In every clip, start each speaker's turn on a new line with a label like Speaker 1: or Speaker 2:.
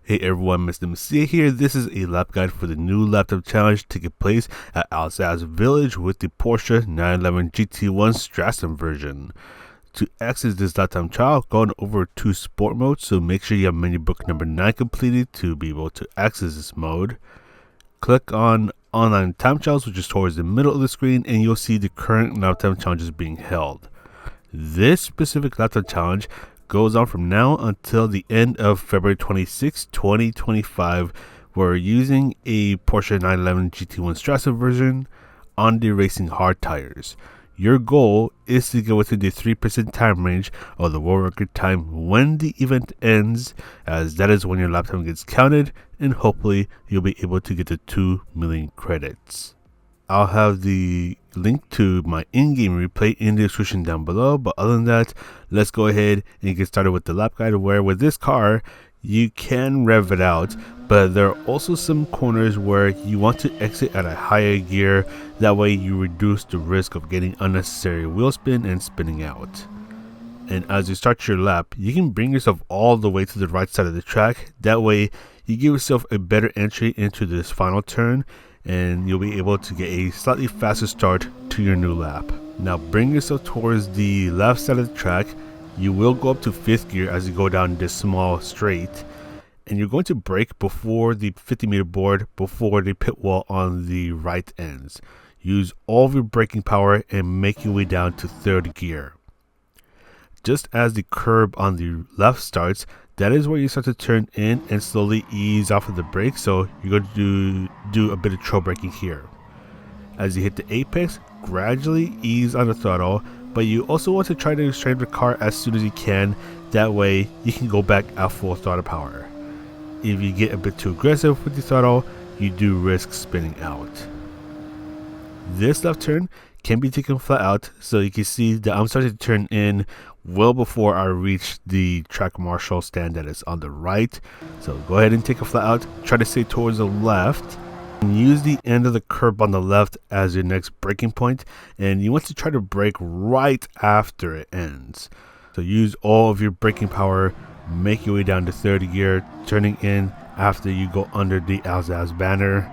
Speaker 1: Hey everyone, Mr. Messiah here. This is a lap guide for the new lap time challenge taking place at Alsace Village with the Porsche 911 GT1 Strassenversion. To access this lap time trial, go on over to sport mode, so make sure you have menu book number 9 completed to be able to access this mode. Click on online time trials, which is towards the middle of the screen, and you'll see the current lap time challenges being held. This specific lap time challenge goes on from now until the end of February 26, 2025. We're using a Porsche 911 GT1 Strassenversion on the racing hard tires. Your goal is to get within the 3% time range of the world record time when the event ends, as that is when your lap time gets counted, and hopefully you'll be able to get the 2 million credits. I'll have the link to my in-game replay in the description down below, but other than that, let's go ahead and get started with the lap guide, where with this car you can rev it out, but there are also some corners where you want to exit at a higher gear. That way you reduce the risk of getting unnecessary wheel spin and spinning out. And as you start your lap, you can bring yourself all the way to the right side of the track. That way you give yourself a better entry into this final turn, and you'll be able to get a slightly faster start to your new lap. Now bring yourself towards the left side of the track. You will go up to 5th gear as you go down this small straight, and you're going to brake before the 50-meter board, before the pit wall on the right ends. Use all of your braking power and make your way down to 3rd gear. Just as the curb on the left starts, that is where you start to turn in and slowly ease off of the brake, so you're going to do a bit of trail braking here. As you hit the apex, gradually ease on the throttle, but you also want to try to straighten the car as soon as you can. That way you can go back at full throttle power. If you get a bit too aggressive with the throttle, you do risk spinning out. This left turn can be taken flat out, so you can see that I'm starting to turn in well before I reach the track marshal stand that is on the right. So go ahead and take a flat out, try to stay towards the left, and use the end of the curb on the left as your next braking point, and you want to try to brake right after it ends. So use all of your braking power, make your way down to 3rd gear, turning in after you go under the Alsace banner.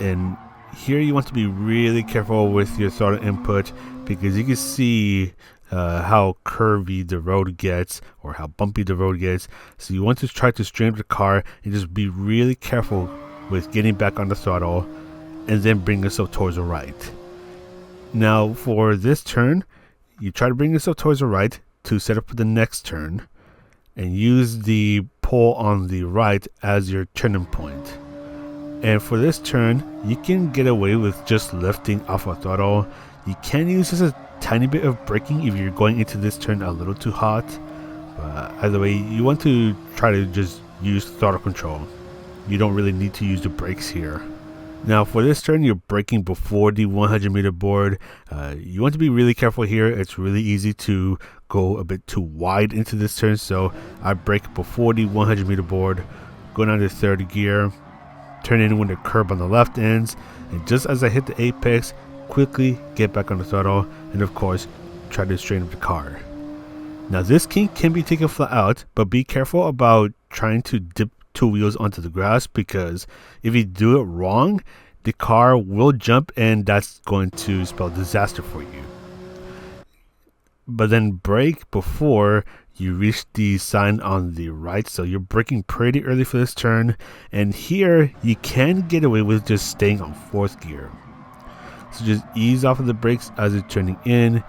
Speaker 1: And here you want to be really careful with your throttle input, because you can see how curvy the road gets, or how bumpy the road gets. So you want to try to straighten the car and just be really careful with getting back on the throttle, and then bring yourself towards the right. Now for this turn, you try to bring yourself towards the right to set up for the next turn, and use the pole on the right as your turning point. And for this turn, you can get away with just lifting off a throttle. You can use just a tiny bit of braking if you're going into this turn a little too hot. But either way, you want to try to just use throttle control. You don't really need to use the brakes here. Now for this turn, you're braking before the 100-meter board. You want to be really careful here. It's really easy to go a bit too wide into this turn, so I brake before the 100-meter board, go down to 3rd gear, turn in when the curb on the left ends, and just as I hit the apex, quickly get back on the throttle, and of course try to straighten up the car. Now this kink can be taken flat out, but be careful about trying to dip 2 wheels onto the grass, because if you do it wrong, the car will jump, and that's going to spell disaster for you. But then brake before you reach the sign on the right, so you're braking pretty early for this turn, and here you can get away with just staying on 4th gear. So just ease off of the brakes as you're turning in,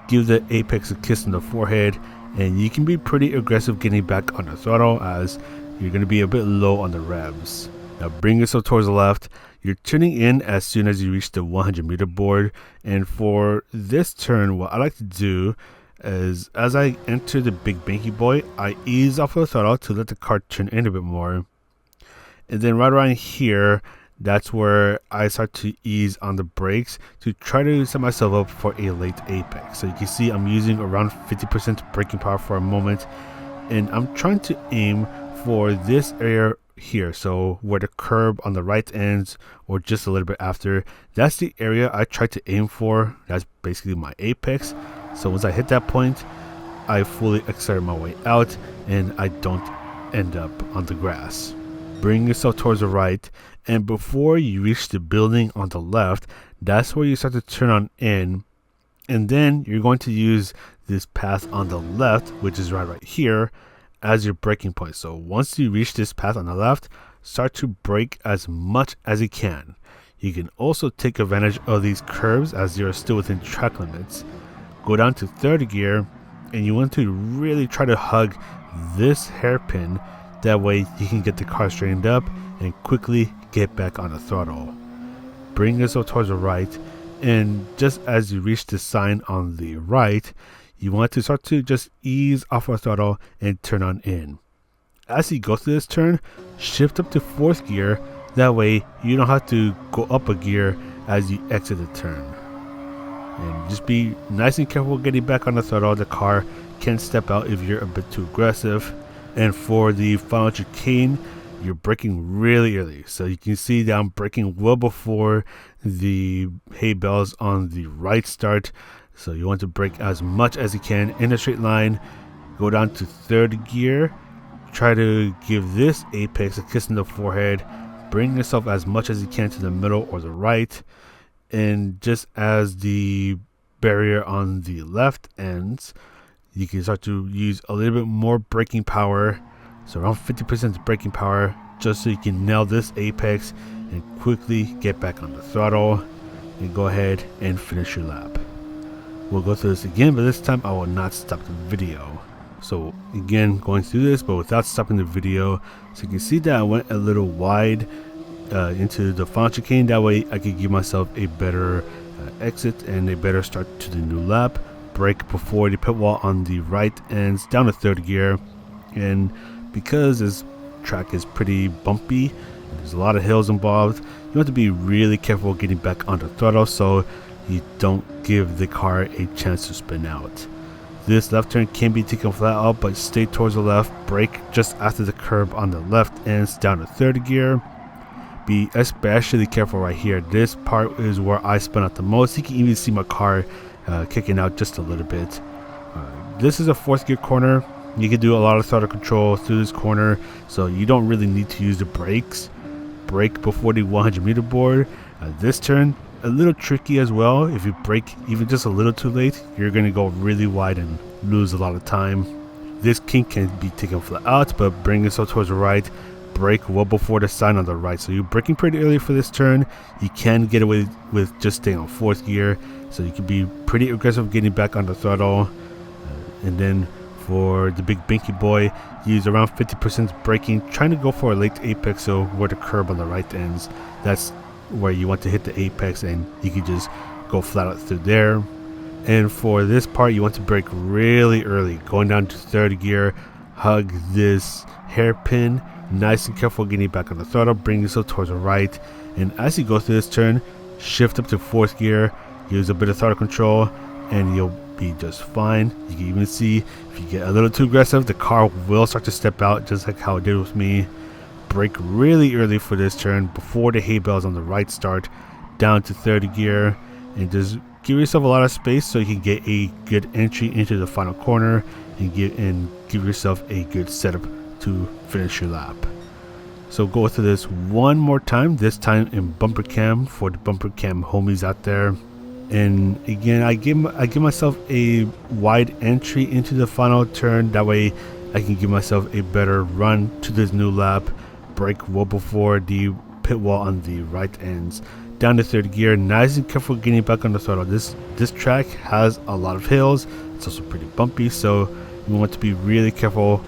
Speaker 1: give the apex a kiss on the forehead, and you can be pretty aggressive getting back on the throttle, as you're going to be a bit low on the revs. Now bring yourself towards the left. You're turning in as soon as you reach the 100-meter board, and for this turn, what I like to do is, as I enter the big banky boy, I ease off of the throttle to let the car turn in a bit more, and then right around here, that's where I start to ease on the brakes to try to set myself up for a late apex. So you can see I'm using around 50% braking power for a moment, and I'm trying to aim for this area here, so where the curb on the right ends, or just a little bit after. That's the area I try to aim for. That's basically my apex. So once I hit that point, I fully accelerate my way out, and I don't end up on the grass. Bring yourself towards the right, and before you reach the building on the left, that's where you start to turn on in, and then you're going to use this path on the left, which is right here, as your braking point. So once you reach this path on the left, start to brake as much as you can. You can also take advantage of these curves as you're still within track limits. Go down to third gear, and you want to really try to hug this hairpin. That way you can get the car straightened up and quickly get back on the throttle. Bring yourself towards the right, and just as you reach the sign on the right, you want to start to just ease off the throttle and turn on in. As you go through this turn, shift up to fourth gear. That way you don't have to go up a gear as you exit the turn. And just be nice and careful getting back on the throttle. The car can step out if you're a bit too aggressive. And for the final chicane, you're braking really early. So you can see that I'm braking well before the hay bales on the right start. So you want to brake as much as you can in a straight line. Go down to third gear. Try to give this apex a kiss in the forehead. Bring yourself as much as you can to the middle or the right. And just as the barrier on the left ends, you can start to use a little bit more braking power. So around 50% braking power, just so you can nail this apex and quickly get back on the throttle and go ahead and finish your lap. We'll go through this again, but this time I will not stop the video. So again, going through this, but without stopping the video. So you can see that I went a little wide into the final chicane. That way I could give myself a better exit and a better start to the new lap. Brake before the pit wall on the right ends down to third gear. And because this track is pretty bumpy, there's a lot of hills involved, you have to be really careful getting back on the throttle so you don't give the car a chance to spin out. This left turn can be taken flat out, but stay towards the left. Brake just after the curb on the left ends down to third gear. Be especially careful right here. This part is where I spin out the most. You can even see my car kicking out just a little bit. This is a fourth gear corner. You can do a lot of throttle control through this corner, so you don't really need to use the brakes. Brake before the 100 meter board. This turn, a little tricky as well. If you brake even just a little too late, you're going to go really wide and lose a lot of time. This kink can be taken flat out, but bring yourself towards the right. Brake well before the sign on the right. So you're braking pretty early for this turn. You can get away with just staying on fourth gear, so you can be pretty aggressive getting back on the throttle. And then for the big binky boy, use around 50% braking, trying to go for a late apex, so where the curb on the right ends, that's where you want to hit the apex, and you can just go flat out through there. And for this part, you want to brake really early, going down to third gear. Hug this hairpin, nice and careful getting back on the throttle. Bring yourself towards the right, and as you go through this turn, shift up to fourth gear, use a bit of throttle control, and you'll be just fine. You can even see if you get a little too aggressive, the car will start to step out, just like how it did with me. Brake really early for this turn before the hay bales on the right start, down to third gear, and just give yourself a lot of space so you can get a good entry into the final corner and give yourself a good setup to finish your lap. So go through this one more time, this time in bumper cam for the bumper cam homies out there. And again, I give myself a wide entry into the final turn. That way I can give myself a better run to this new lap. Brake well before the pit wall on the right ends, down to third gear. Nice and careful getting back on the throttle. This track has a lot of hills. It's also pretty bumpy, so you want to be really careful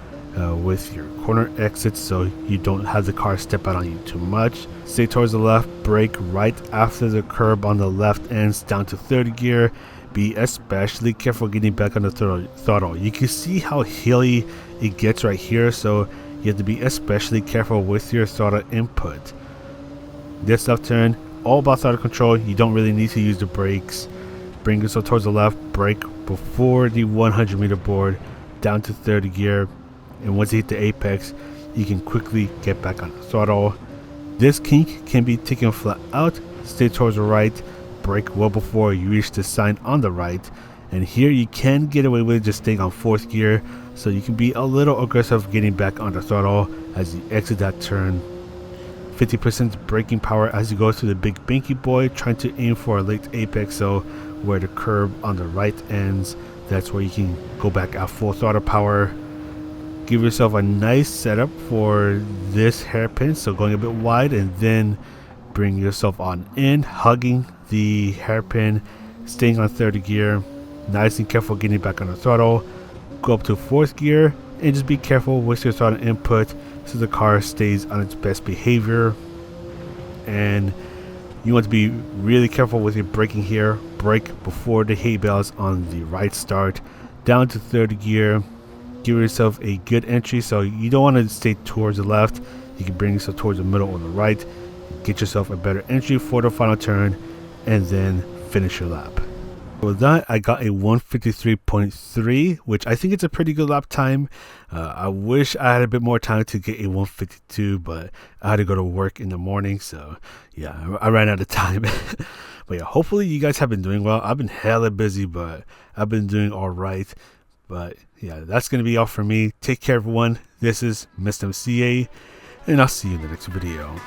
Speaker 1: with your corner exits so you don't have the car step out on you too much. Stay towards the left. Brake right after the curb on the left ends, down to third gear. Be especially careful getting back on the throttle. You can see how hilly it gets right here, so you have to be especially careful with your throttle input. This left turn, all about throttle control. You don't really need to use the brakes. Bring yourself towards the left. Brake before the 100 meter board, down to third gear. And once you hit the apex, you can quickly get back on the throttle. This kink can be taken flat out. Stay towards the right. Brake well before you reach the sign on the right. And here you can get away with just staying on 4th gear, so you can be a little aggressive getting back on the throttle as you exit that turn. 50% braking power as you go through the big banky boy, trying to aim for a late apex, so where the curb on the right ends, that's where you can go back at full throttle power. Give yourself a nice setup for this hairpin, so going a bit wide, and then bring yourself on in, hugging the hairpin, staying on 3rd gear, nice and careful getting back on the throttle. Go up to 4th gear and just be careful with your throttle input so the car stays on its best behavior. And you want to be really careful with your braking here. Brake before the hay bales on the right start. Down to 3rd gear. Give yourself a good entry, so you don't want to stay towards the left. You can bring yourself towards the middle or the right. Get yourself a better entry for the final turn, and then finish your lap. With that, I got a 153.3, which I think it's a pretty good lap time. I wish I had a bit more time to get a 152, but I had to go to work in the morning, so yeah, I ran out of time. But yeah, hopefully you guys have been doing well. I've been hella busy, but I've been doing all right. But yeah, that's going to be all for me. Take care, everyone. This is Mr. MCA, and I'll see you in the next video.